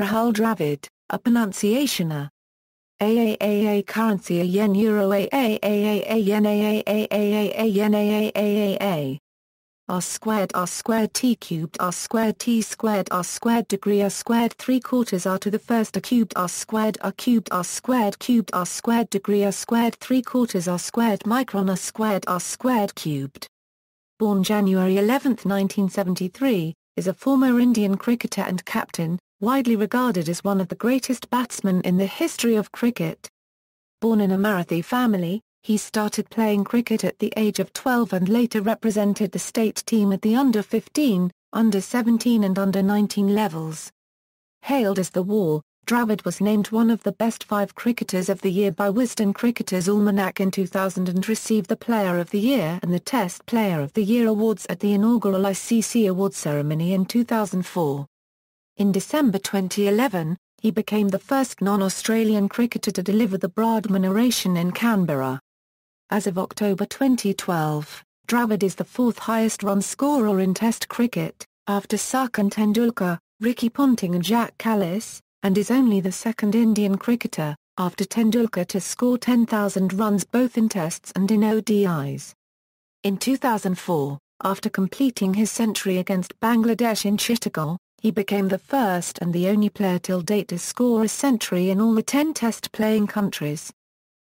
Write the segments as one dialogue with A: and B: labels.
A: Rahul Dravid, a pronunciationer. AAAA currency a yen euro AAAA yen AAAA yen AAAA. R squared T cubed R squared T squared R squared degree R squared 3/4 R to the first R cubed R squared cubed R squared degree R squared 3/4 R squared micron R squared cubed. Born January 11, 1973, is a former Indian cricketer and captain, widely regarded as one of the greatest batsmen in the history of cricket. Born in a Marathi family, he started playing cricket at the age of 12 and later represented the state team at the under-15, under-17 and under-19 levels. Hailed as the War, Dravid was named one of the best 5 cricketers of the year by Wisden Cricketers Almanack in 2000 and received the Player of the Year and the Test Player of the Year awards at the inaugural ICC Awards ceremony in 2004. In December 2011, he became the first non-Australian cricketer to deliver the Bradman Oration in Canberra. As of October 2012, Dravid is the 4th highest run scorer in Test cricket, after Sachin Tendulkar, Ponting and Jacques Kallis, and is only the 2nd Indian cricketer, after Tendulkar to score 10,000 runs both in Tests and in ODIs. In 2004, after completing his century against Bangladesh in Chittagong, he became the first and the only player till date to score a century in all the 10 Test-playing countries.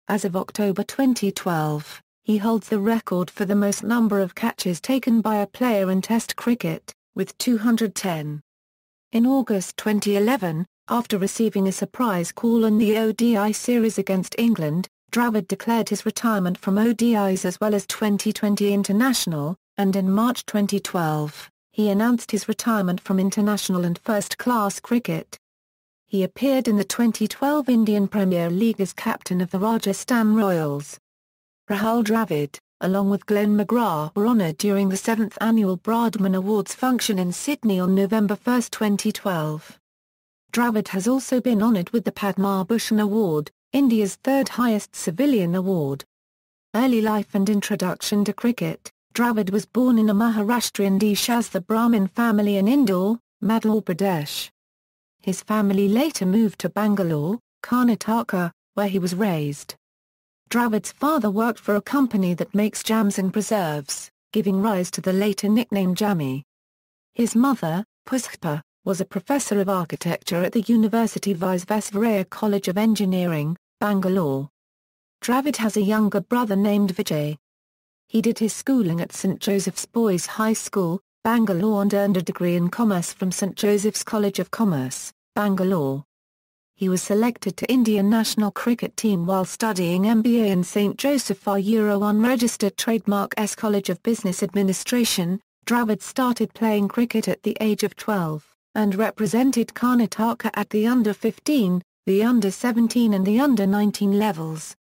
A: As of October 2012, he holds the record for the most number of catches taken by a player in Test cricket, with 210. In August 2011, after receiving a surprise call in the ODI series against England, Dravid declared his retirement from ODIs as well as T20 International, and in March 2012, he announced his retirement from international and first-class cricket. He appeared in the 2012 Indian Premier League as captain of the Rajasthan Royals. Rahul Dravid, along with Glenn McGrath, were honoured during the 7th annual Bradman Awards function in Sydney on November 1, 2012. Dravid has also been honoured with the Padma Bhushan Award, India's 3rd highest civilian award. Early life and introduction to cricket. Dravid was born in a Maharashtrian Deshastra Brahmin family in Indore, Madhya Pradesh. His family later moved to Bangalore, Karnataka, where he was raised. Dravid's father worked for a company that makes jams and preserves, giving rise to the later nickname Jammy. His mother, Pushpa, was a professor of architecture at the University Visvesvaraya College of Engineering, Bangalore. Dravid has a younger brother named Vijay. He did his schooling at St. Joseph's Boys High School, Bangalore and earned a degree in commerce from St. Joseph's College of Commerce, Bangalore. He was selected to Indian national cricket team while studying MBA in St. Joseph unregistered trademark S College of Business Administration. Dravid started playing cricket at the age of 12, and represented Karnataka at the under-15, the under-17 and the under-19 levels.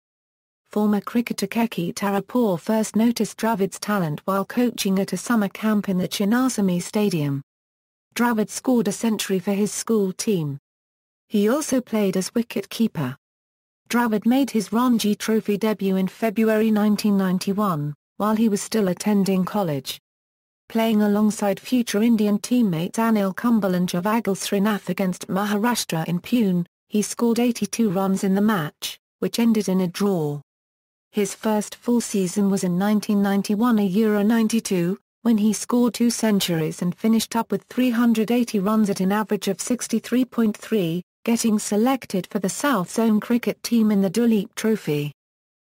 A: Former cricketer Keki Tarapur first noticed Dravid's talent while coaching at a summer camp in the Chinnaswamy Stadium. Dravid scored a century for his school team. He also played as wicket-keeper. Dravid made his Ranji Trophy debut in February 1991, while he was still attending college. Playing alongside future Indian teammates Anil Kumble and Javagal Srinath against Maharashtra in Pune, he scored 82 runs in the match, which ended in a draw. His first full season was in 1991 92, when he scored 2 centuries and finished up with 380 runs at an average of 63.3, getting selected for the South Zone cricket team in the Duleep Trophy.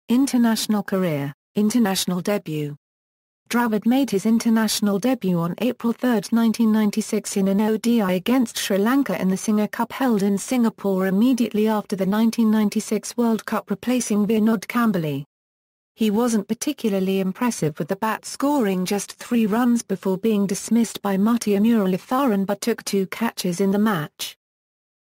A: International career, international debut. Dravid made his international debut on April 3, 1996 in an ODI against Sri Lanka in the Singer Cup held in Singapore immediately after the 1996 World Cup, replacing Vinod Kambli. He wasn't particularly impressive with the bat, scoring just 3 runs before being dismissed by Muttiah Muralitharan, but took 2 catches in the match.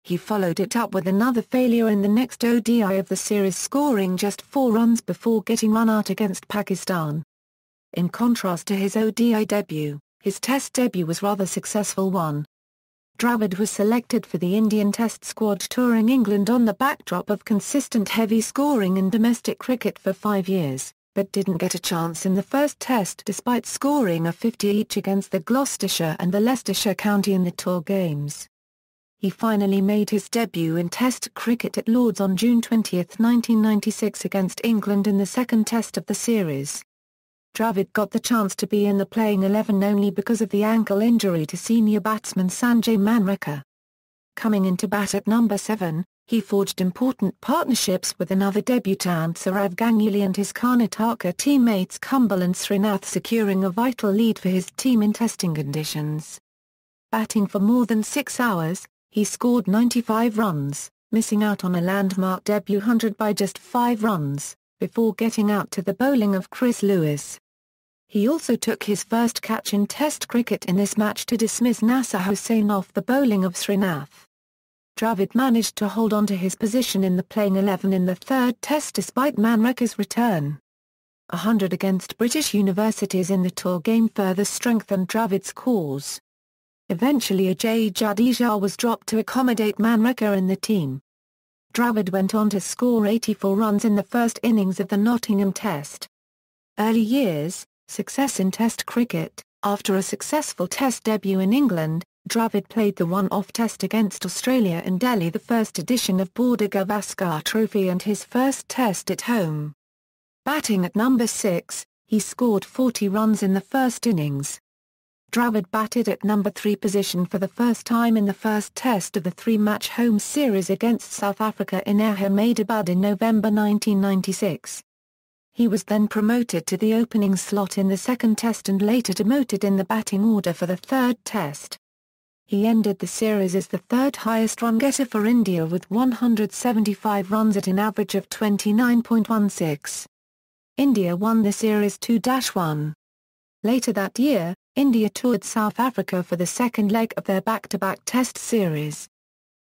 A: He followed it up with another failure in the next ODI of the series, scoring just 4 runs before getting run out against Pakistan. In contrast to his ODI debut, his Test debut was rather successful one. Dravid was selected for the Indian Test squad touring England on the backdrop of consistent heavy scoring in domestic cricket for 5 years, but didn't get a chance in the first Test despite scoring a 50 each against the Gloucestershire and the Leicestershire County in the tour games. He finally made his debut in Test cricket at Lord's on June 20, 1996 against England in the second Test of the series. Dravid got the chance to be in the playing 11 only because of the ankle injury to senior batsman Sanjay Manrekar. Coming into bat at number 7, he forged important partnerships with another debutant Sourav Ganguly and his Karnataka teammates Kumble and Srinath, securing a vital lead for his team in testing conditions. Batting for more than 6 hours, he scored 95 runs, missing out on a landmark debut 100 by just 5 runs, before getting out to the bowling of Chris Lewis. He also took his first catch in Test cricket in this match to dismiss Nasser Hussain off the bowling of Srinath. Dravid managed to hold on to his position in the playing 11 in the third Test despite Manrekar's return. 100 against British universities in the tour game further strengthened Dravid's cause. Eventually Ajay Jadeja was dropped to accommodate Manrekar in the team. Dravid went on to score 84 runs in the first innings of the Nottingham Test. Early years, success in Test cricket. After a successful Test debut in England, Dravid played the one-off Test against Australia in Delhi, the first edition of Border Gavaskar Trophy, and his first Test at home. Batting at number 6, he scored 40 runs in the first innings. Dravid batted at number 3 position for the first time in the first Test of the 3-match home series against South Africa in Ahmedabad in November 1996. He was then promoted to the opening slot in the second Test and later demoted in the batting order for the third Test. He ended the series as the third highest run getter for India with 175 runs at an average of 29.16. India won the series 2-1. Later that year, India toured South Africa for the second leg of their back-to-back Test series.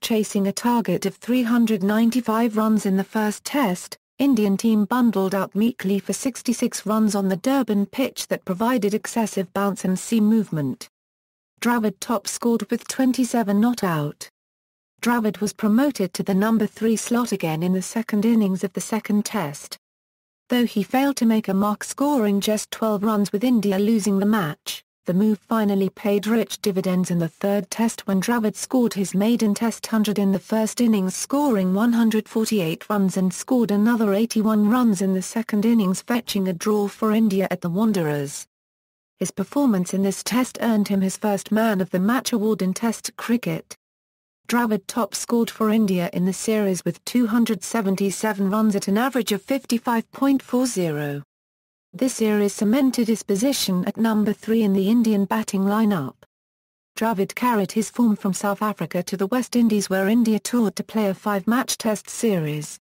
A: Chasing a target of 395 runs in the first Test, Indian team bundled out meekly for 66 runs on the Durban pitch that provided excessive bounce and seam movement. Dravid top scored with 27 not out. Dravid was promoted to the number 3 slot again in the second innings of the second Test. Though he failed to make a mark, scoring just 12 runs with India losing the match, the move finally paid rich dividends in the third Test when Dravid scored his maiden Test 100 in the first innings, scoring 148 runs, and scored another 81 runs in the second innings, fetching a draw for India at the Wanderers. His performance in this Test earned him his first Man of the Match award in Test cricket. Dravid top scored for India in the series with 277 runs at an average of 55.40. This series cemented his position at number 3 in the Indian batting lineup. Dravid carried his form from South Africa to the West Indies, where India toured to play a 5-match Test series.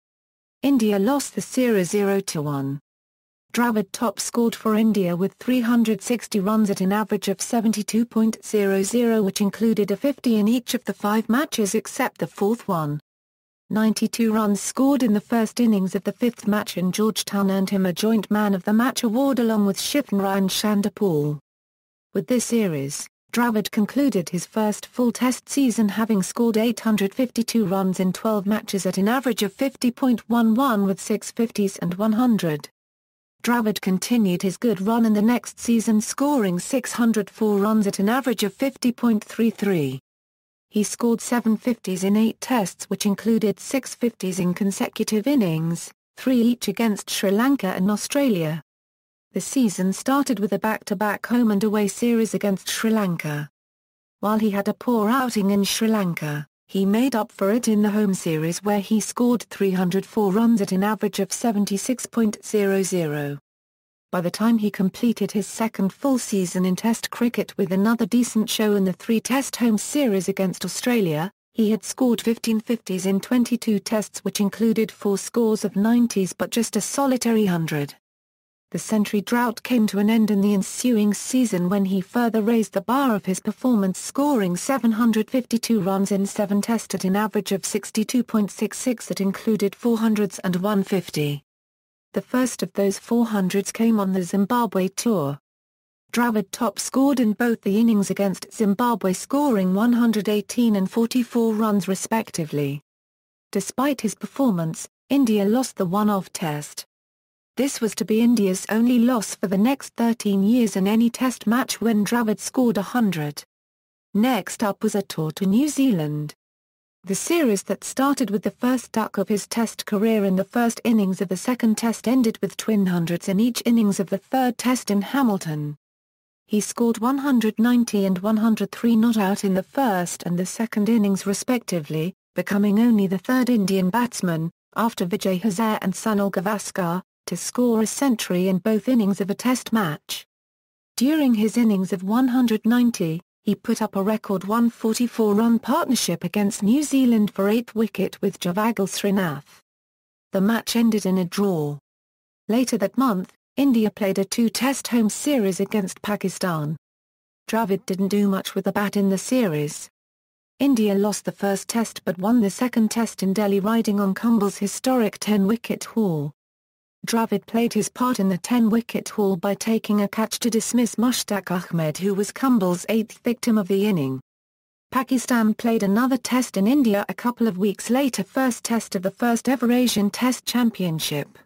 A: India lost the series 0-1. Dravid top scored for India with 360 runs at an average of 72.00, which included a 50 in each of the 5 matches except the fourth one. 92 runs scored in the first innings of the 5th match in Georgetown earned him a joint Man of the Match award along with Shivnarine Chanderpaul. With this series, Dravid concluded his first full Test season having scored 852 runs in 12 matches at an average of 50.11 with 6 50s and 100. Dravid continued his good run in the next season, scoring 604 runs at an average of 50.33. He scored 7 50s in 8 Tests, which included 6 50s in consecutive innings, 3 each against Sri Lanka and Australia. The season started with a back-to-back home and away series against Sri Lanka. While he had a poor outing in Sri Lanka, he made up for it in the home series where he scored 304 runs at an average of 76.00. By the time he completed his second full season in Test cricket with another decent show in the 3-Test home series against Australia, he had scored 15 50s in 22 Tests, which included 4 scores of 90s but just a solitary 100. The century drought came to an end in the ensuing season when he further raised the bar of his performance, scoring 752 runs in 7 Tests at an average of 62.66 that included 400s and 150. The first of those 400s came on the Zimbabwe tour. Dravid top scored in both the innings against Zimbabwe, scoring 118 and 44 runs respectively. Despite his performance, India lost the one-off Test. This was to be India's only loss for the next 13 years in any Test match when Dravid scored 100. Next up was a tour to New Zealand. The series that started with the first duck of his Test career in the first innings of the second Test ended with twin hundreds in each innings of the third Test in Hamilton. He scored 190 and 103 not out in the first and the second innings respectively, becoming only the third Indian batsman, after Vijay Hazare and Sunil Gavaskar, to score a century in both innings of a Test match. During his innings of 190, he put up a record 144-run partnership against New Zealand for 8th wicket with Javagal Srinath. The match ended in a draw. Later that month, India played a two-test home series against Pakistan. Dravid didn't do much with the bat in the series. India lost the first test but won the second test in Delhi riding on Kumble's historic 10-wicket haul. Dravid played his part in the 10-wicket haul by taking a catch to dismiss Mushtaq Ahmed, who was Kumble's 8th victim of the inning. Pakistan played another test in India a couple of weeks later, first test of the first ever Asian Test Championship.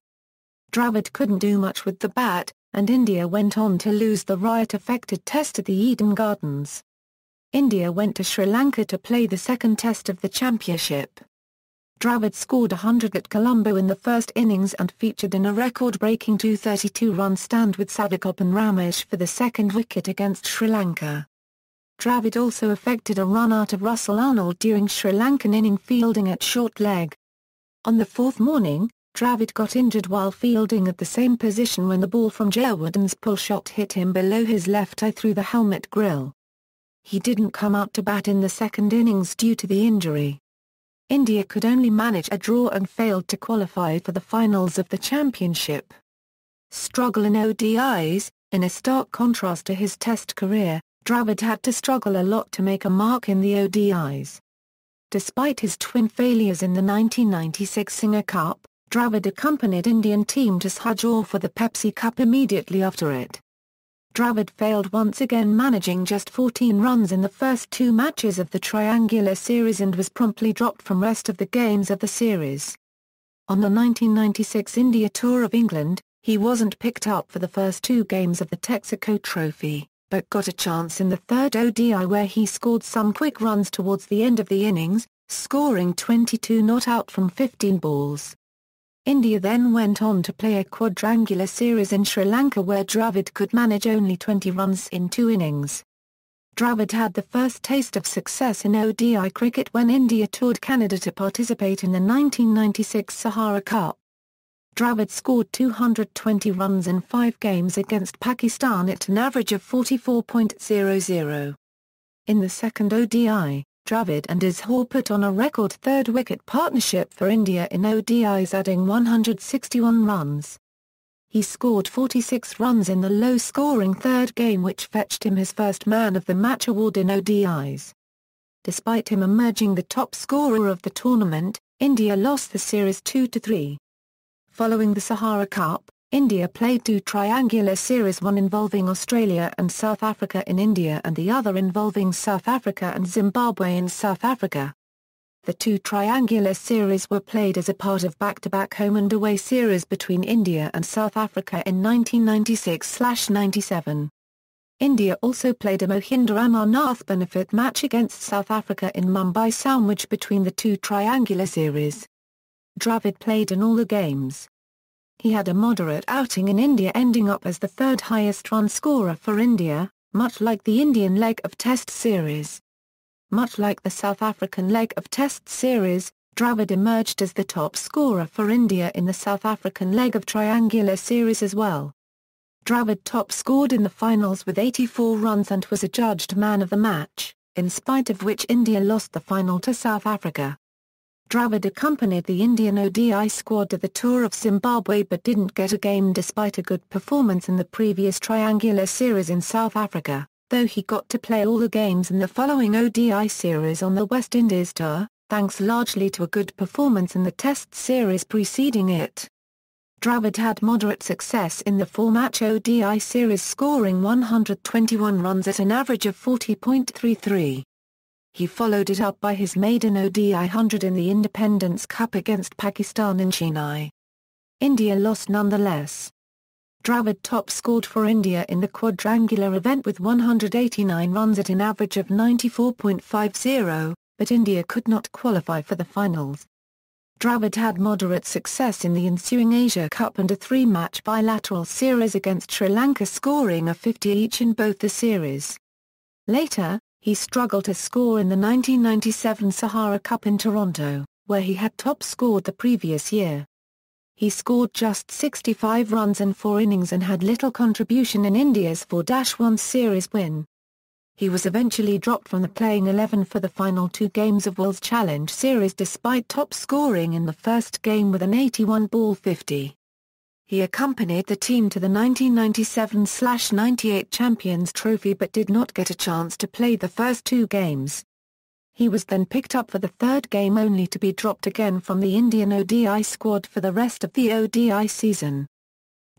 A: Dravid couldn't do much with the bat, and India went on to lose the riot-affected test at the Eden Gardens. India went to Sri Lanka to play the second test of the championship. Dravid scored 100 at Colombo in the first innings and featured in a record-breaking 232-run stand with Savikopan Ramesh for the second wicket against Sri Lanka. Dravid also effected a run out of Russell Arnold during Sri Lankan inning fielding at short leg. On the fourth morning, Dravid got injured while fielding at the same position when the ball from Jayawardne's pull shot hit him below his left eye through the helmet grill. He didn't come out to bat in the second innings due to the injury. India could only manage a draw and failed to qualify for the finals of the championship. Struggle in ODIs. In a stark contrast to his Test career, Dravid had to struggle a lot to make a mark in the ODIs. Despite his twin failures in the 1996 Singer Cup, Dravid accompanied Indian team to Sahajor for the Pepsi Cup immediately after it. Dravid failed once again, managing just 14 runs in the first two matches of the triangular series and was promptly dropped from rest of the games of the series. On the 1996 India Tour of England, he wasn't picked up for the first two games of the Texaco Trophy, but got a chance in the third ODI where he scored some quick runs towards the end of the innings, scoring 22 not out from 15 balls. India then went on to play a quadrangular series in Sri Lanka where Dravid could manage only 20 runs in 2 innings. Dravid had the first taste of success in ODI cricket when India toured Canada to participate in the 1996 Sahara Cup. Dravid scored 220 runs in 5 games against Pakistan at an average of 44.00. In the second ODI, Dravid and Azhar put on a record third-wicket partnership for India in ODIs, adding 161 runs. He scored 46 runs in the low-scoring third game, which fetched him his first Man of the Match award in ODIs. Despite him emerging the top scorer of the tournament, India lost the series 2-3. Following the Sahara Cup, India played 2 triangular series, one involving Australia and South Africa in India and the other involving South Africa and Zimbabwe in South Africa. The 2 triangular series were played as a part of back-to-back home and away series between India and South Africa in 1996-97. India also played a Mohinder Amarnath benefit match against South Africa in Mumbai, sandwiched between the 2 triangular series. Dravid played in all the games. He had a moderate outing in India, ending up as the third highest run scorer for India, much like the Indian leg of Test series. Much like the South African leg of Test series, Dravid emerged as the top scorer for India in the South African leg of triangular series as well. Dravid top scored in the finals with 84 runs and was adjudged man of the match, in spite of which India lost the final to South Africa. Dravid accompanied the Indian ODI squad to the tour of Zimbabwe but didn't get a game despite a good performance in the previous triangular series in South Africa, though he got to play all the games in the following ODI series on the West Indies tour, thanks largely to a good performance in the Test series preceding it. Dravid had moderate success in the 4-match ODI series, scoring 121 runs at an average of 40.33. He followed it up by his maiden ODI 100 in the Independence Cup against Pakistan in Chennai. India lost nonetheless. Dravid top scored for India in the quadrangular event with 189 runs at an average of 94.50, but India could not qualify for the finals. Dravid had moderate success in the ensuing Asia Cup and a three-match bilateral series against Sri Lanka, scoring a 50 each in both the series. Later, he struggled to score in the 1997 Sahara Cup in Toronto, where he had top-scored the previous year. He scored just 65 runs in 4 innings and had little contribution in India's 4-1 series win. He was eventually dropped from the playing 11 for the final 2 games of World Challenge Series despite top-scoring in the first game with an 81-ball 50. He accompanied the team to the 1997-98 Champions Trophy but did not get a chance to play the first 2 games. He was then picked up for the third game only to be dropped again from the Indian ODI squad for the rest of the ODI season.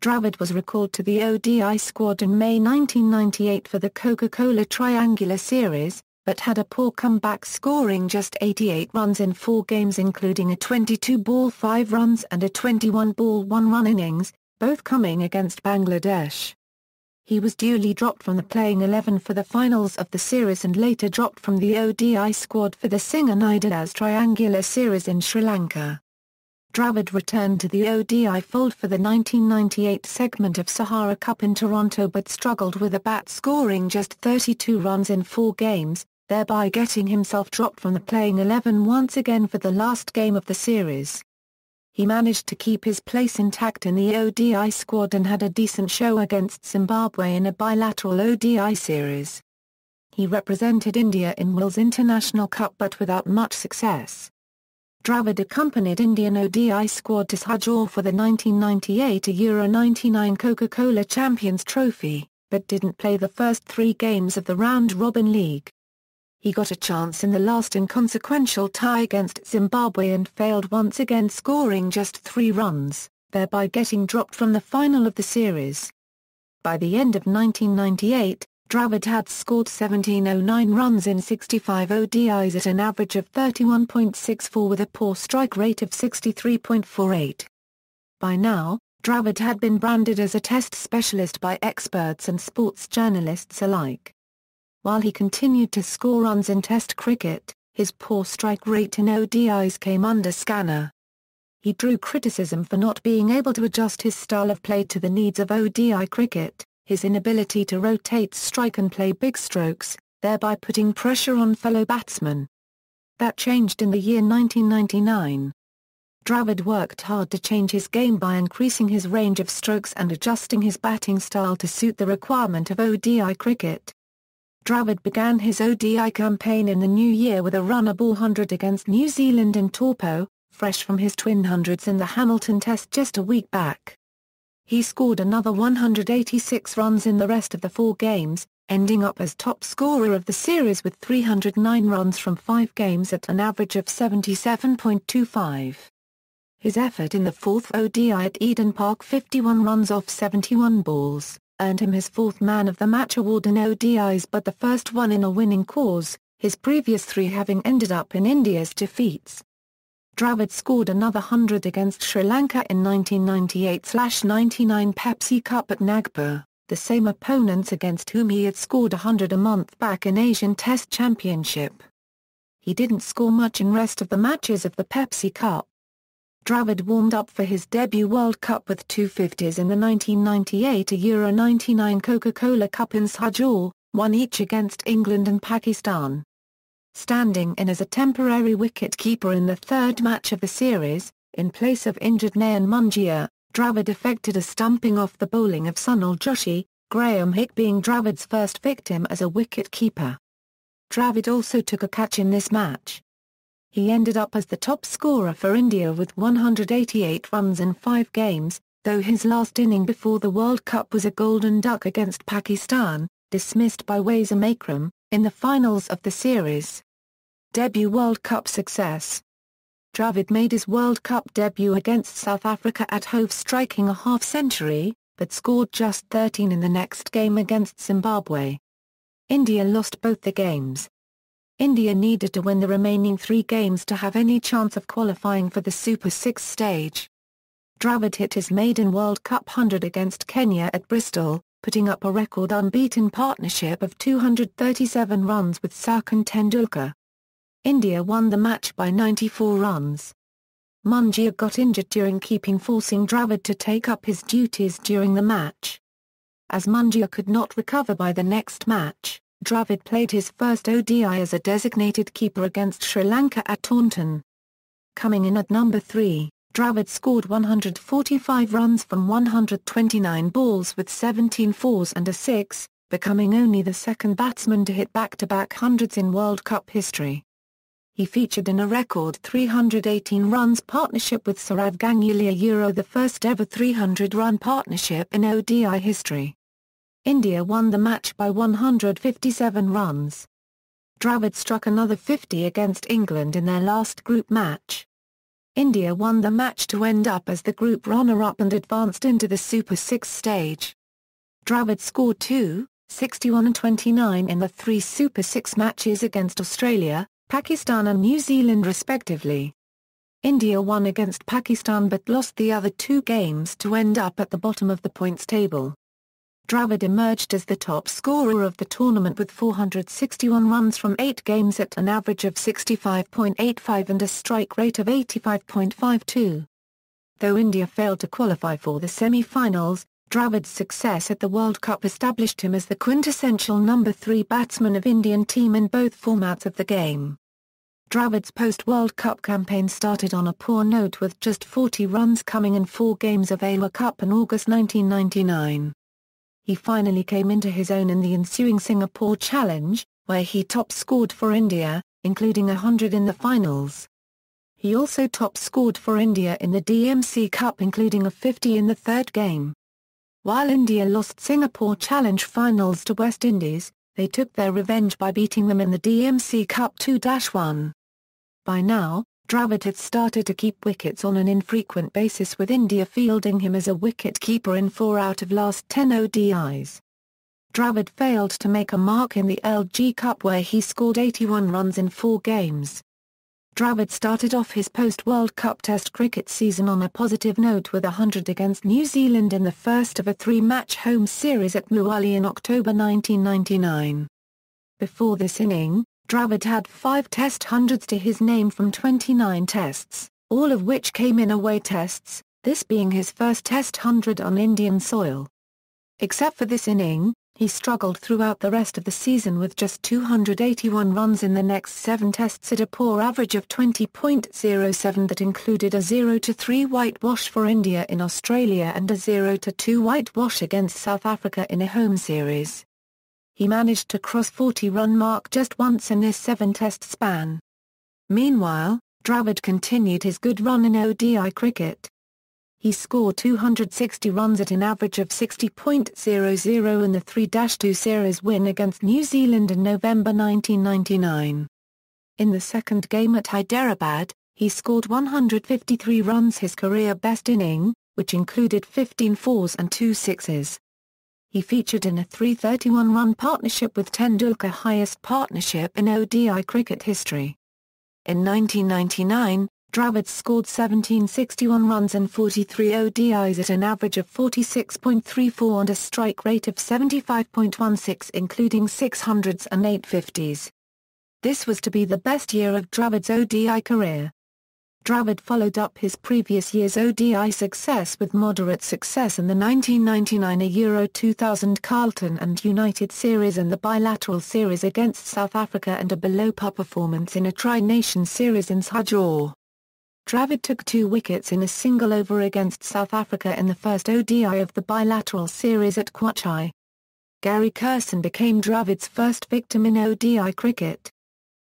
A: Dravid was recalled to the ODI squad in May 1998 for the Coca-Cola Triangular Series, but had a poor comeback, scoring just 88 runs in 4 games including a 22-ball 5 runs and a 21-ball 1-run innings, both coming against Bangladesh. He was duly dropped from the playing 11 for the finals of the series and later dropped from the ODI squad for the Singapore Triangular Series in Sri Lanka. Dravid returned to the ODI fold for the 1998 segment of Sahara Cup in Toronto but struggled with a bat, scoring just 32 runs in 4 games, thereby getting himself dropped from the playing 11 once again for the last game of the series. He managed to keep his place intact in the ODI squad and had a decent show against Zimbabwe in a bilateral ODI series. He represented India in World International Cup but without much success. Dravid accompanied Indian ODI squad to Sharjah for the 1998 Euro 99 Coca-Cola Champions Trophy, but didn't play the first 3 games of the round-robin league. He got a chance in the last inconsequential tie against Zimbabwe and failed once again, scoring just 3 runs, thereby getting dropped from the final of the series. By the end of 1998, Dravid had scored 1709 runs in 65 ODIs at an average of 31.64 with a poor strike rate of 63.48. By now, Dravid had been branded as a test specialist by experts and sports journalists alike. While he continued to score runs in Test cricket, his poor strike rate in ODIs came under scanner. He drew criticism for not being able to adjust his style of play to the needs of ODI cricket, his inability to rotate strike and play big strokes, thereby putting pressure on fellow batsmen. That changed in the year 1999. Dravid worked hard to change his game by increasing his range of strokes and adjusting his batting style to suit the requirement of ODI cricket. Dravid began his ODI campaign in the new year with a run-a-ball 100 against New Zealand in Taupo, fresh from his twin hundreds in the Hamilton Test just a week back. He scored another 186 runs in the rest of the 4 games, ending up as top scorer of the series with 309 runs from 5 games at an average of 77.25. His effort in the 4th ODI at Eden Park, 51 runs off 71 balls, earned him his 4th Man of the Match award in ODIs, but the first one in a winning cause, his previous 3 having ended up in India's defeats. Dravid scored another 100 against Sri Lanka in 1998-99 Pepsi Cup at Nagpur, the same opponents against whom he had scored 100 a month back in Asian Test Championship. He didn't score much in rest of the matches of the Pepsi Cup. Dravid warmed up for his debut World Cup with 2 50s in the 1998 Euro 99 Coca-Cola Cup in Sharjah, 1 each against England and Pakistan. Standing in as a temporary wicket-keeper in the 3rd match of the series, in place of injured Nayan Mungia, Dravid effected a stumping off the bowling of Sunil Joshi, Graham Hick being Dravid's first victim as a wicket-keeper. Dravid also took a catch in this match. He ended up as the top scorer for India with 188 runs in 5 games, though his last inning before the World Cup was a golden duck against Pakistan, dismissed by Wasim Akram, in the finals of the series. Debut World Cup success. Dravid made his World Cup debut against South Africa at Hove, striking a half-century, but scored just 13 in the next game against Zimbabwe. India lost both the games. India needed to win the remaining 3 games to have any chance of qualifying for the Super 6 stage. Dravid hit his maiden World Cup 100 against Kenya at Bristol, putting up a record unbeaten partnership of 237 runs with Sachin Tendulkar. India won the match by 94 runs. Mungia got injured during keeping, forcing Dravid to take up his duties during the match. As Mungia could not recover by the next match, Dravid played his first ODI as a designated keeper against Sri Lanka at Taunton. Coming in at number 3, Dravid scored 145 runs from 129 balls with 17 fours and a 6, becoming only the second batsman to hit back-to-back hundreds in World Cup history. He featured in a record 318 runs partnership with Sourav Ganguly, the first ever 300-run partnership in ODI history. India won the match by 157 runs. Dravid struck another 50 against England in their last group match. India won the match to end up as the group runner-up and advanced into the Super 6 stage. Dravid scored 2, 61 and 29 in the 3 Super 6 matches against Australia, Pakistan and New Zealand respectively. India won against Pakistan but lost the other 2 games to end up at the bottom of the points table. Dravid emerged as the top scorer of the tournament with 461 runs from 8 games at an average of 65.85 and a strike rate of 85.52. Though India failed to qualify for the semi-finals, Dravid's success at the World Cup established him as the quintessential number 3 batsman of Indian team in both formats of the game. Dravid's post-World Cup campaign started on a poor note with just 40 runs coming in 4 games of AWA Cup in August 1999. He finally came into his own in the ensuing Singapore Challenge, where he top-scored for India, including 100 in the finals. He also top-scored for India in the DMC Cup, including a 50 in the 3rd game. While India lost Singapore Challenge finals to West Indies, they took their revenge by beating them in the DMC Cup 2-1. By now, Dravid had started to keep wickets on an infrequent basis, with India fielding him as a wicket-keeper in 4 out of last 10 ODIs. Dravid failed to make a mark in the LG Cup, where he scored 81 runs in 4 games. Dravid started off his post-World Cup Test cricket season on a positive note with 100 against New Zealand in the first of a 3-match home series at Mohali in October 1999. Before this inning, Dravid had 5 Test hundreds to his name from 29 tests, all of which came in away tests, this being his first Test 100 on Indian soil. Except for this inning, he struggled throughout the rest of the season with just 281 runs in the next 7 tests at a poor average of 20.07 that included a 0-3 whitewash for India in Australia and a 0-2 whitewash against South Africa in a home series. He managed to cross 40-run mark just once in this 7-test span. Meanwhile, Dravid continued his good run in ODI cricket. He scored 260 runs at an average of 60.00 in the 3-2 series win against New Zealand in November 1999. In the second game at Hyderabad, he scored 153 runs, his career best inning, which included 15 fours and 2 sixes. He featured in a 331-run partnership with Tendulkar, highest partnership in ODI cricket history. In 1999, Dravid scored 1761 runs and 43 ODIs at an average of 46.34 and a strike rate of 75.16, including 600s and 850s. This was to be the best year of Dravid's ODI career. Dravid followed up his previous year's ODI success with moderate success in the 1999 Euro 2000 Carlton and United series and the bilateral series against South Africa, and a below-par performance in a Tri-Nation series in Sahaja. Dravid took 2 wickets in a single over against South Africa in the first ODI of the bilateral series at Kwachai. Gary Curson became Dravid's first victim in ODI cricket.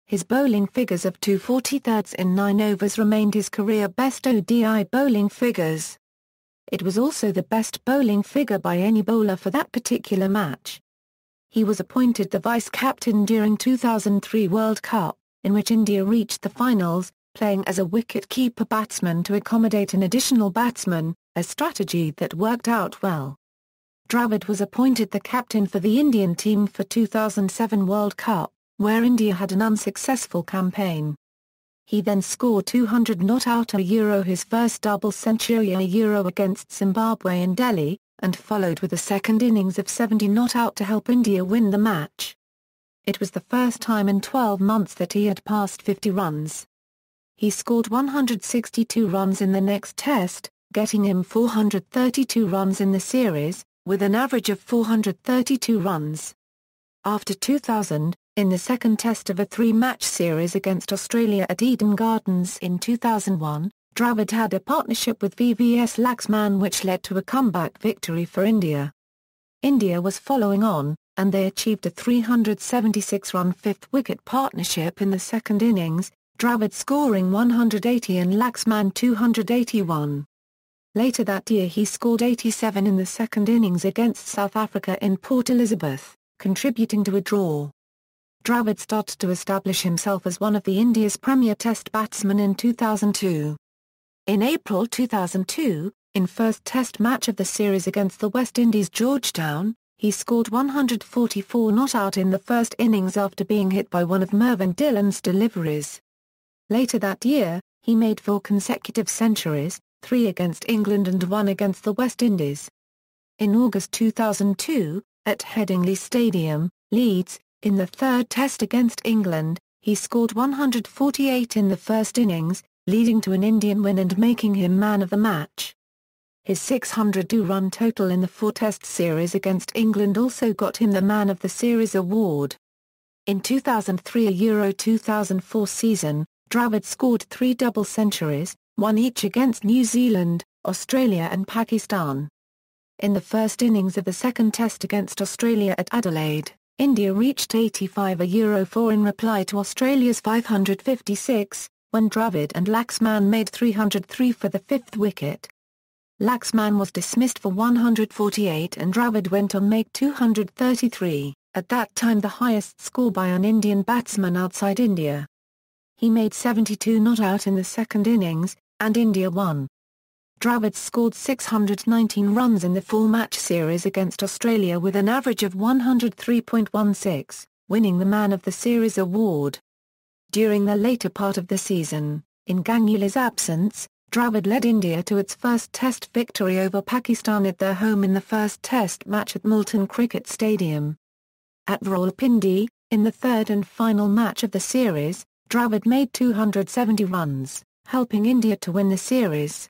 A: His bowling figures of 2/43 in 9 overs remained his career best ODI bowling figures. It was also the best bowling figure by any bowler for that particular match. He was appointed the vice-captain during 2003 World Cup, in which India reached the finals, playing as a wicket-keeper batsman to accommodate an additional batsman, a strategy that worked out well. Dravid was appointed the captain for the Indian team for 2007 World Cup, where India had an unsuccessful campaign. He then scored 200 not out a Euro, his first double century a Euro against Zimbabwe in Delhi, and followed with a second innings of 70 not out to help India win the match. It was the first time in 12 months that he had passed 50 runs. He scored 162 runs in the next test, getting him 432 runs in the series, with an average of 432 runs. After 2000, in the second test of a three-match series against Australia at Eden Gardens in 2001, Dravid had a partnership with VVS Laxman which led to a comeback victory for India. India was following on, and they achieved a 376-run fifth-wicket partnership in the second innings, Dravid scoring 180 and Laxman 281. Later that year he scored 87 in the second innings against South Africa in Port Elizabeth, contributing to a draw. Dravid started to establish himself as one of the India's premier test batsmen in 2002. In April 2002, in first test match of the series against the West Indies Georgetown, he scored 144 not out in the first innings after being hit by one of Mervyn Dillon's deliveries. Later that year, he made 4 consecutive centuries, 3 against England and 1 against the West Indies. In August 2002, at Headingley Stadium, Leeds, in the third test against England, he scored 148 in the first innings, leading to an Indian win and making him man of the match. His 602-run total in the 4-test series against England also got him the Man of the Series award. In 2003 Euro 2004 season, Dravid scored 3 double centuries, 1 each against New Zealand, Australia and Pakistan. In the first innings of the second test against Australia at Adelaide, India reached 85 Euro 4 in reply to Australia's 556, when Dravid and Laxman made 303 for the fifth wicket. Laxman was dismissed for 148 and Dravid went on make 233, at that time the highest score by an Indian batsman outside India. He made 72 not out in the second innings, and India won. Dravid scored 619 runs in the 4-match series against Australia with an average of 103.16, winning the Man of the Series award. During the later part of the season, in Gangula's absence, Dravid led India to its first test victory over Pakistan at their home in the first test match at Multan Cricket Stadium. At Rawalpindi, in the third and final match of the series, Dravid made 270 runs, helping India to win the series.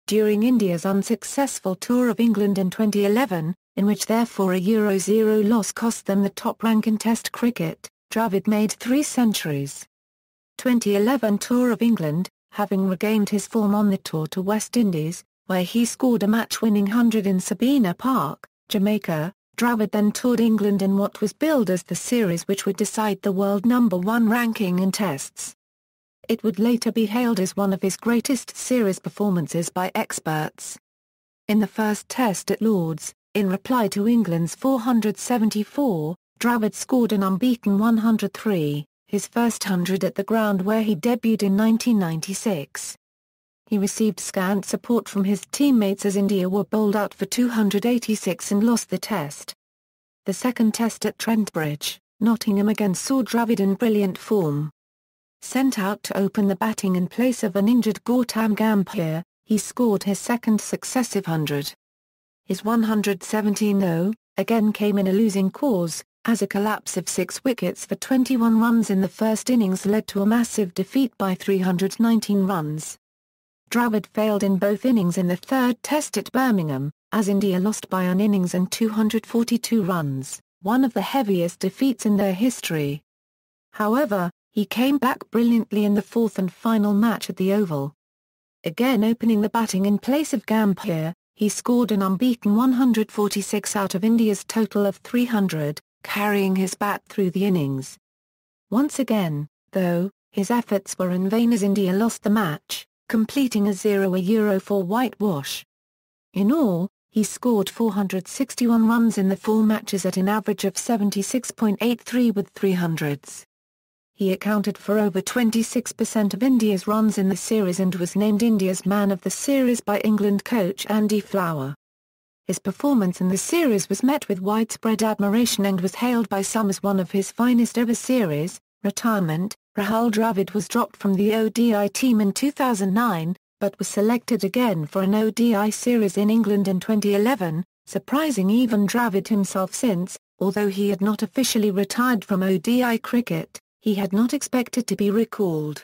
A: During India's unsuccessful tour of England in 2011, in which therefore a Euro 0 loss cost them the top rank in Test cricket, Dravid made 3 centuries. 2011 Tour of England, having regained his form on the tour to West Indies, where he scored a match-winning 100 in Sabina Park, Jamaica, Dravid then toured England in what was billed as the series which would decide the world #1 ranking in Tests. It would later be hailed as one of his greatest series performances by experts. In the first test at Lord's, in reply to England's 474, Dravid scored an unbeaten 103, his first 100 at the ground where he debuted in 1996. He received scant support from his teammates as India were bowled out for 286 and lost the test. The second test at Trent Bridge, Nottingham again saw Dravid in brilliant form. Sent out to open the batting in place of an injured Gautam Gambhir, he scored his second successive 100. His 117 though, again came in a losing cause, as a collapse of 6 wickets for 21 runs in the first innings led to a massive defeat by 319 runs. Dravid failed in both innings in the third test at Birmingham, as India lost by an innings and 242 runs, one of the heaviest defeats in their history. However, he came back brilliantly in the fourth and final match at the Oval. Again opening the batting in place of Gambhir, he scored an unbeaten 146 out of India's total of 300, carrying his bat through the innings. Once again, though, his efforts were in vain as India lost the match, completing a 0 Euro 4 whitewash. In all, he scored 461 runs in the 4 matches at an average of 76.83 with 300s. He accounted for over 26% of India's runs in the series and was named India's Man of the Series by England coach Andy Flower. His performance in the series was met with widespread admiration and was hailed by some as one of his finest ever series. Retirement: Rahul Dravid was dropped from the ODI team in 2009, but was selected again for an ODI series in England in 2011, surprising even Dravid himself since, Although he had not officially retired from ODI cricket, he had not expected to be recalled.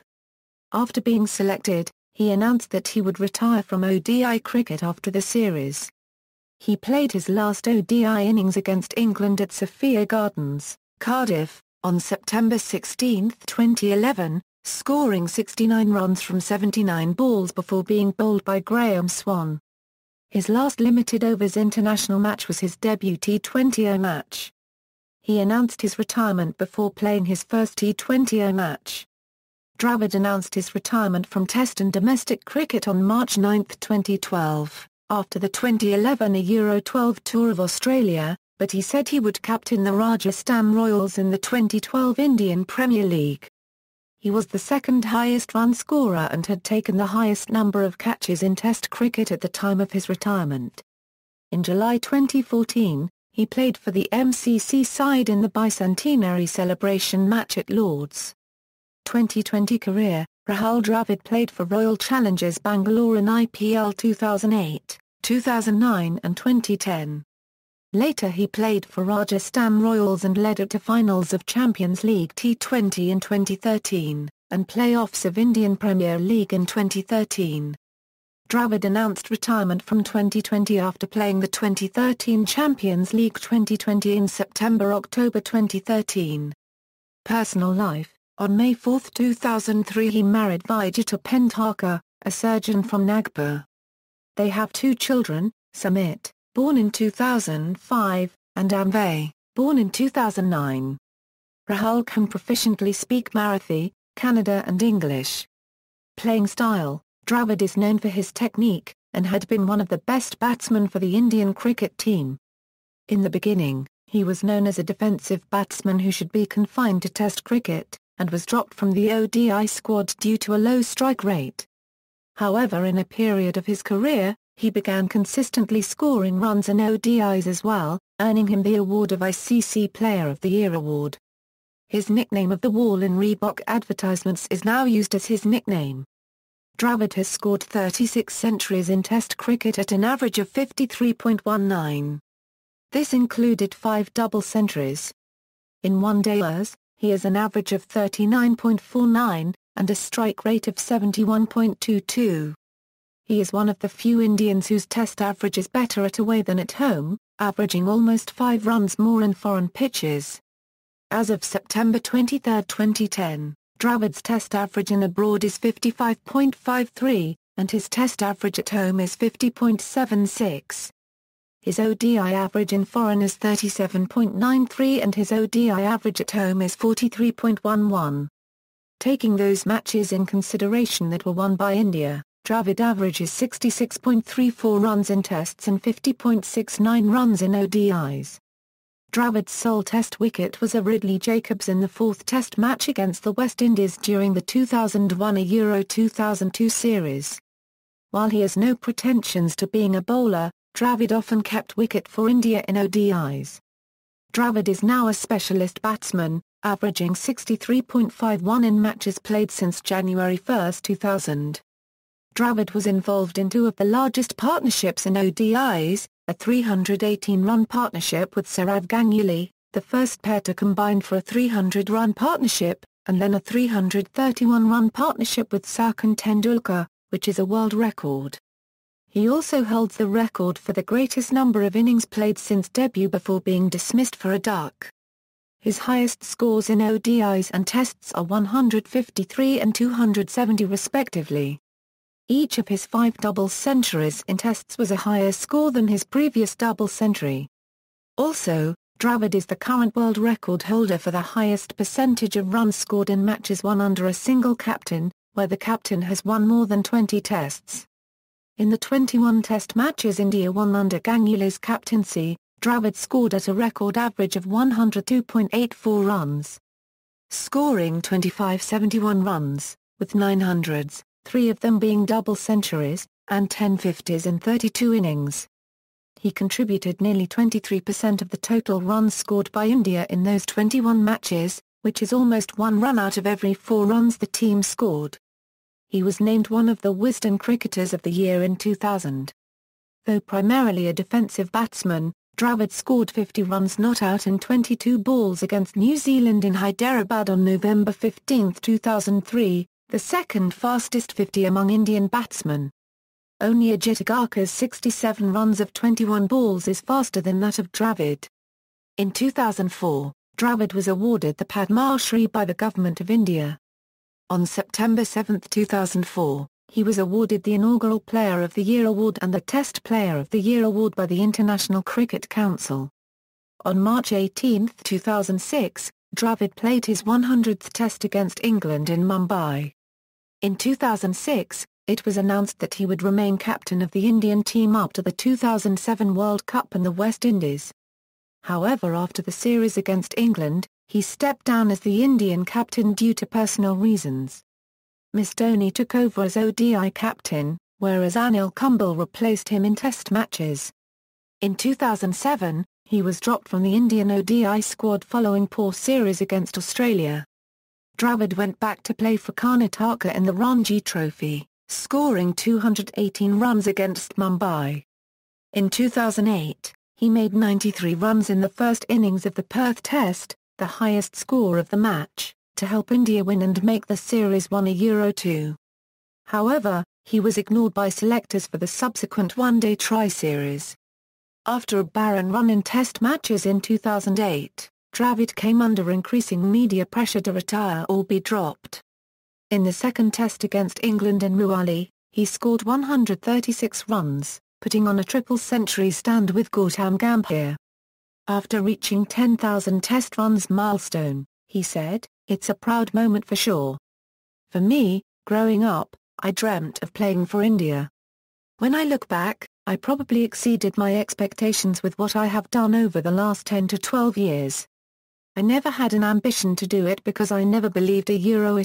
A: After being selected, he announced that he would retire from ODI cricket after the series. He played his last ODI innings against England at Sophia Gardens, Cardiff, on September 16, 2011, scoring 69 runs from 79 balls before being bowled by Graham Swan. His last limited overs international match was his debut T20 match. He announced his retirement before playing his first T20 match. Dravid announced his retirement from Test and domestic cricket on March 9, 2012, after the 2011 Euro 12 tour of Australia, but he said he would captain the Rajasthan Royals in the 2012 Indian Premier League. He was the second highest run scorer and had taken the highest number of catches in Test cricket at the time of his retirement. In July 2014, he played for the MCC side in the bicentenary celebration match at Lord's. 2020 career, Rahul Dravid played for Royal Challengers Bangalore in IPL 2008, 2009 and 2010. Later he played for Rajasthan Royals and led it to finals of Champions League T20 in 2013, and playoffs of Indian Premier League in 2013. Dravid announced retirement from 2020 after playing the 2013 Champions League 2020 in September-October 2013. Personal life: on May 4, 2003 he married Vijita Pendharkar, a surgeon from Nagpur. They have 2 children, Sumit, born in 2005, and Amvay, born in 2009. Rahul can proficiently speak Marathi, Kannada and English. Playing style: Dravid is known for his technique, and had been one of the best batsmen for the Indian cricket team. In the beginning, he was known as a defensive batsman who should be confined to Test cricket, and was dropped from the ODI squad due to a low strike rate. However, in a period of his career, he began consistently scoring runs in ODIs as well, earning him the award of ICC Player of the Year award. His nickname of the Wall in Reebok advertisements is now used as his nickname. Dravid has scored 36 centuries in Test cricket at an average of 53.19. This included 5 double centuries. In one-dayers, he has an average of 39.49, and a strike rate of 71.22. He is one of the few Indians whose Test average is better at away than at home, averaging almost 5 runs more in foreign pitches. As of September 23, 2010, Dravid's Test average in abroad is 55.53, and his Test average at home is 50.76. His ODI average in foreign is 37.93 and his ODI average at home is 43.11. Taking those matches in consideration that were won by India, Dravid averages 66.34 runs in Tests and 50.69 runs in ODIs. Dravid's sole Test wicket was a Ridley Jacobs in the 4th Test match against the West Indies during the 2001 Euro 2002 series. While he has no pretensions to being a bowler, Dravid often kept wicket for India in ODIs. Dravid is now a specialist batsman, averaging 63.51 in matches played since January 1, 2000. Dravid was involved in 2 of the largest partnerships in ODIs, a 318-run partnership with Sourav Ganguly, the first pair to combine for a 300-run partnership, and then a 331-run partnership with Sachin Tendulkar, which is a world record. He also holds the record for the greatest number of innings played since debut before being dismissed for a duck. His highest scores in ODIs and Tests are 153 and 270 respectively. Each of his 5 double centuries in Tests was a higher score than his previous double century. Also, Dravid is the current world record holder for the highest percentage of runs scored in matches won under a single captain, where the captain has won more than 20 Tests. In the 21 Test matches India won under Ganguly's captaincy, Dravid scored at a record average of 102.84 runs, scoring 2571 runs, with 9 hundreds, 3 of them being double centuries, and 10 50s in 32 innings. He contributed nearly 23% of the total runs scored by India in those 21 matches, which is almost 1 run out of every 4 runs the team scored. He was named one of the Wisden Cricketers of the Year in 2000. Though primarily a defensive batsman, Dravid scored 50 runs not out in 22 balls against New Zealand in Hyderabad on November 15, 2003, the second fastest 50 among Indian batsmen. Only Ajit Agarkar's 67 runs of 21 balls is faster than that of Dravid. In 2004, Dravid was awarded the Padma Shri by the Government of India. On September 7, 2004, he was awarded the inaugural Player of the Year award and the Test Player of the Year award by the International Cricket Council. On March 18, 2006, Dravid played his 100th Test against England in Mumbai. In 2006, it was announced that he would remain captain of the Indian team up to the 2007 World Cup in the West Indies. However, after the series against England, he stepped down as the Indian captain due to personal reasons. Ms. Dhoni took over as ODI captain, whereas Anil Kumble replaced him in Test matches. In 2007, he was dropped from the Indian ODI squad following poor series against Australia. Dravid went back to play for Karnataka in the Ranji Trophy, scoring 218 runs against Mumbai. In 2008, he made 93 runs in the first innings of the Perth Test, the highest score of the match, to help India win and make the series 1-2. However, he was ignored by selectors for the subsequent one-day tri-series. After a barren run in Test matches in 2008, Dravid came under increasing media pressure to retire or be dropped. In the second Test against England in Rewari, he scored 136 runs, putting on a triple century stand with Gautam Gambhir. After reaching 10,000 Test runs milestone, he said, "It's a proud moment for sure. For me, growing up, I dreamt of playing for India. When I look back, I probably exceeded my expectations with what I have done over the last 10 to 12 years. I never had an ambition to do it because I never believed it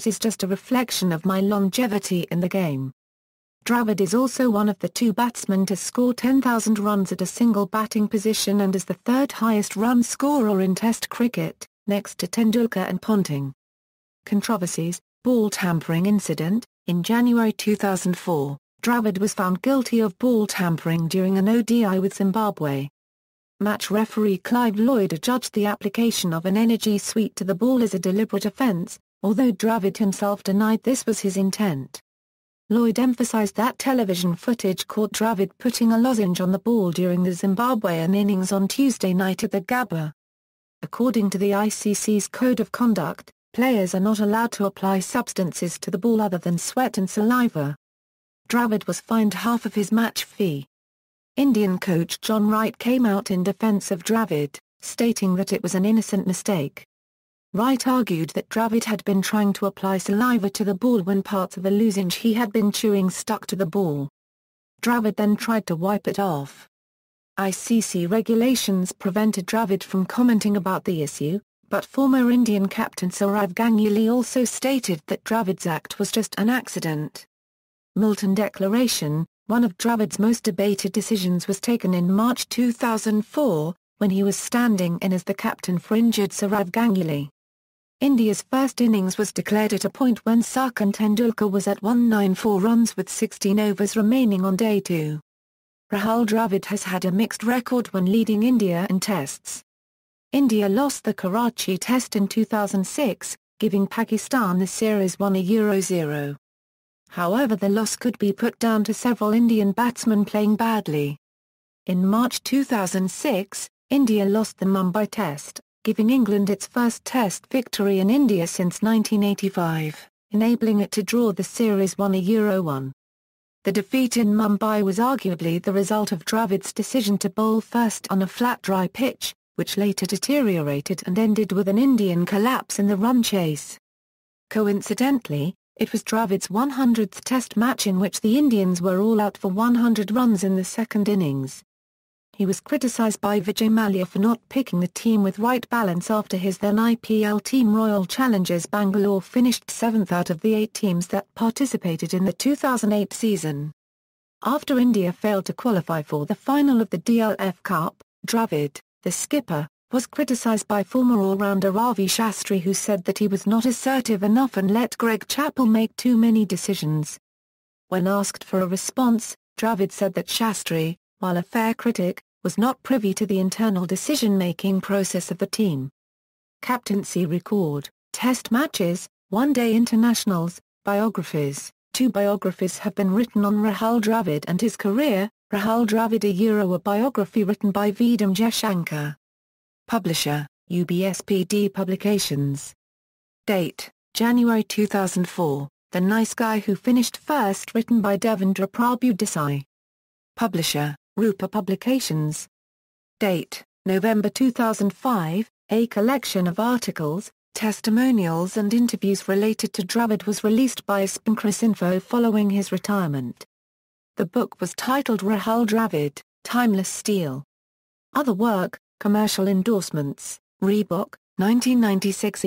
A: is just a reflection of my longevity in the game." Dravid is also one of the two batsmen to score 10,000 runs at a single batting position and is the third highest run scorer in Test cricket, next to Tendulkar and Ponting. Controversies: ball tampering incident. In January 2004, Dravid was found guilty of ball tampering during an ODI with Zimbabwe. Match referee Clive Lloyd adjudged the application of an energy sweet to the ball as a deliberate offence, although Dravid himself denied this was his intent. Lloyd emphasised that television footage caught Dravid putting a lozenge on the ball during the Zimbabwean innings on Tuesday night at the Gabba. According to the ICC's Code of Conduct, players are not allowed to apply substances to the ball other than sweat and saliva. Dravid was fined half of his match fee. Indian coach John Wright came out in defence of Dravid, stating that it was an innocent mistake. Wright argued that Dravid had been trying to apply saliva to the ball when parts of a lozenge he had been chewing stuck to the ball. Dravid then tried to wipe it off. ICC regulations prevented Dravid from commenting about the issue, but former Indian captain Sourav Ganguly also stated that Dravid's act was just an accident. Milton Declaration, one of Dravid's most debated decisions, was taken in March 2004, when he was standing in as the captain for injured Sourav Ganguly. India's first innings was declared at a point when Sachin Tendulkar was at 194 runs with 16 overs remaining on day 2. Rahul Dravid has had a mixed record when leading India in tests. India lost the Karachi Test in 2006, giving Pakistan the series 1-0. However, the loss could be put down to several Indian batsmen playing badly. In March 2006, India lost the Mumbai Test, giving England its first Test victory in India since 1985, enabling it to draw the series 1-1. The defeat in Mumbai was arguably the result of Dravid's decision to bowl first on a flat dry pitch, which later deteriorated and ended with an Indian collapse in the run chase. Coincidentally, it was Dravid's 100th Test match in which the Indians were all out for 100 runs in the second innings. He was criticised by Vijay Mallya for not picking the team with right balance after his then IPL team Royal Challengers Bangalore finished 7th out of the 8 teams that participated in the 2008 season. After India failed to qualify for the final of the DLF Cup, Dravid, the skipper, was criticised by former all-rounder Ravi Shastri, who said that he was not assertive enough and let Greg Chappell make too many decisions. When asked for a response, Dravid said that Shastri, while a fair critic, was not privy to the internal decision-making process of the team. Captaincy record, Test matches, One-day internationals, biographies. 2 biographies have been written on Rahul Dravid and his career. Rahul Dravid a biography written by Wisden Cricketers. Publisher, UBSPD Publications. Date, January 2004, The Nice Guy Who Finished First written by Devendra Prabhu Desai. Publisher, Rupa Publications. Date, November 2005, a collection of articles, testimonials and interviews related to Dravid was released by Wisden Cricketers following his retirement. The book was titled Rahul Dravid, Timeless Steel. Other work, commercial endorsements, Reebok, 1996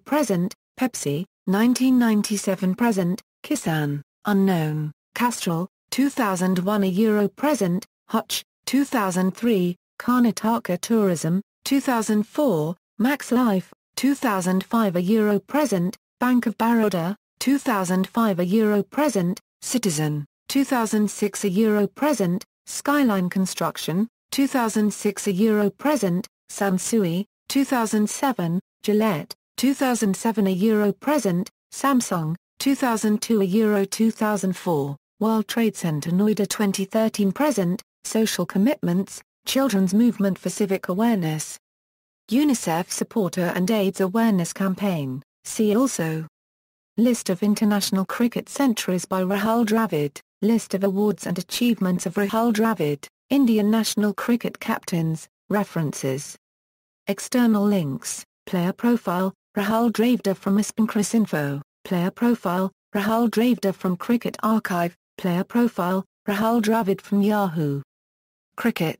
A: present, Pepsi, 1997 present, Kisan, unknown, Castrol, 2001 present, Hutch, 2003, Karnataka Tourism, 2004, Max Life, 2005 present, Bank of Baroda, 2005 present, Citizen, 2006 present, Skyline Construction, 2006 present, Sansui, 2007, Gillette, 2007 present, Samsung, 2002 2004, World Trade Center Noida 2013 present, Social Commitments, Children's Movement for Civic Awareness. UNICEF Supporter and AIDS Awareness Campaign, see also. List of international cricket centuries by Rahul Dravid, List of awards and achievements of Rahul Dravid, Indian national cricket captains, references. External links, Player Profile, Rahul Dravid from Wisden Cricketers, Player Profile, Rahul Dravid from Cricket Archive, Player Profile, Rahul Dravid from Yahoo! Cricket.